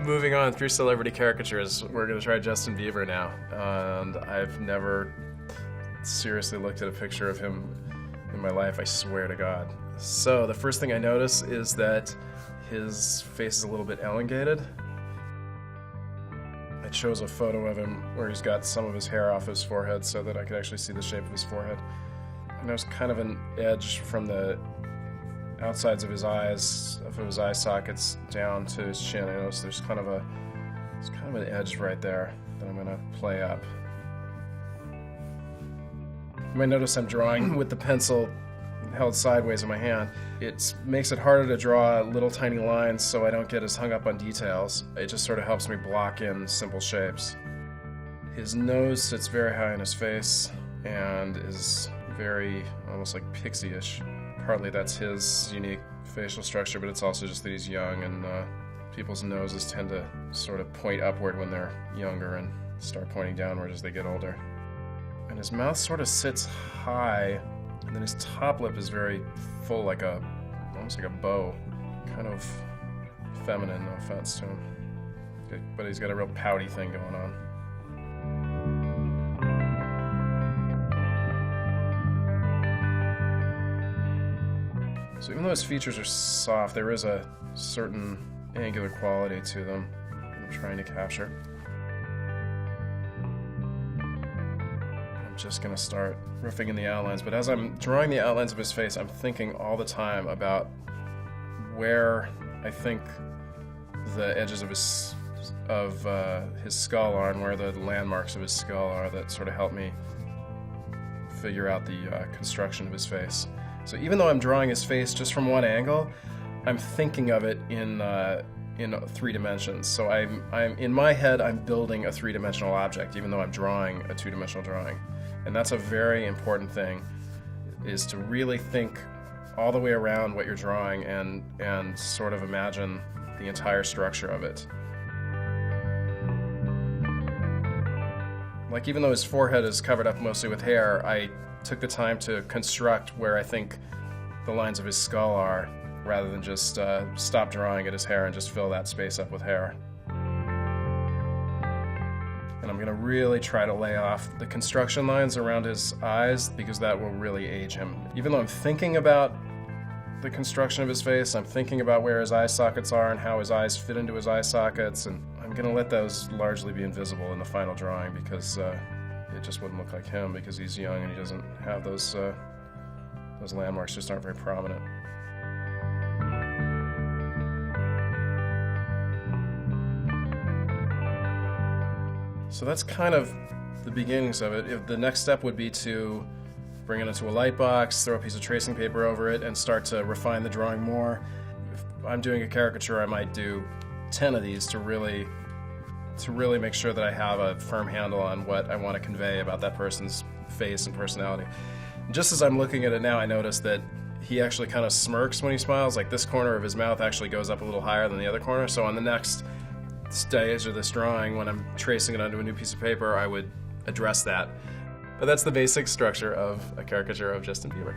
Moving on through celebrity caricatures, we're going to try Justin Bieber now. And I've never seriously looked at a picture of him in my life, I swear to God. So the first thing I notice is that his face is a little bit elongated. I chose a photo of him where he's got some of his hair off his forehead so that I could actually see the shape of his forehead. And there's kind of an edge from the outsides of his eyes, of his eye sockets down to his chin. I notice there's kind of an edge right there that I'm going to play up. You might notice I'm drawing with the pencil held sideways in my hand. It makes it harder to draw little tiny lines so I don't get as hung up on details. It just sort of helps me block in simple shapes. His nose sits very high in his face and is very, almost like pixie-ish. Partly that's his unique facial structure, but it's also just that he's young, and people's noses tend to sort of point upward when they're younger and start pointing downward as they get older. And his mouth sort of sits high, and then his top lip is very full, like almost like a bow. Kind of feminine, no offense to him. But he's got a real pouty thing going on. So even though his features are soft, there is a certain angular quality to them that I'm trying to capture. I'm just going to start riffing in the outlines, but as I'm drawing the outlines of his face, I'm thinking all the time about where I think the edges of his skull are and where the landmarks of his skull are that sort of help me figure out the construction of his face. So even though I'm drawing his face just from one angle, I'm thinking of it in 3 dimensions. So I'm in my head, I'm building a 3-dimensional object, even though I'm drawing a 2-dimensional drawing. And that's a very important thing, is to really think all the way around what you're drawing and sort of imagine the entire structure of it. Like, even though his forehead is covered up mostly with hair, I took the time to construct where I think the lines of his skull are, rather than just stop drawing at his hair and just fill that space up with hair. And I'm going to really try to lay off the construction lines around his eyes, because that will really age him. Even though I'm thinking about the construction of his face, I'm thinking about where his eye sockets are and how his eyes fit into his eye sockets, and I'm going to let those largely be invisible in the final drawing, because it just wouldn't look like him, because he's young and he doesn't have those landmarks, just aren't very prominent. So that's kind of the beginnings of it. The next step would be to bring it into a light box, throw a piece of tracing paper over it, and start to refine the drawing more. If I'm doing a caricature, I might do 10 of these to really make sure that I have a firm handle on what I want to convey about that person's face and personality. Just as I'm looking at it now, I notice that he actually kind of smirks when he smiles. Like, this corner of his mouth actually goes up a little higher than the other corner. So on the next stage of this drawing, when I'm tracing it onto a new piece of paper, I would address that. But that's the basic structure of a caricature of Justin Bieber.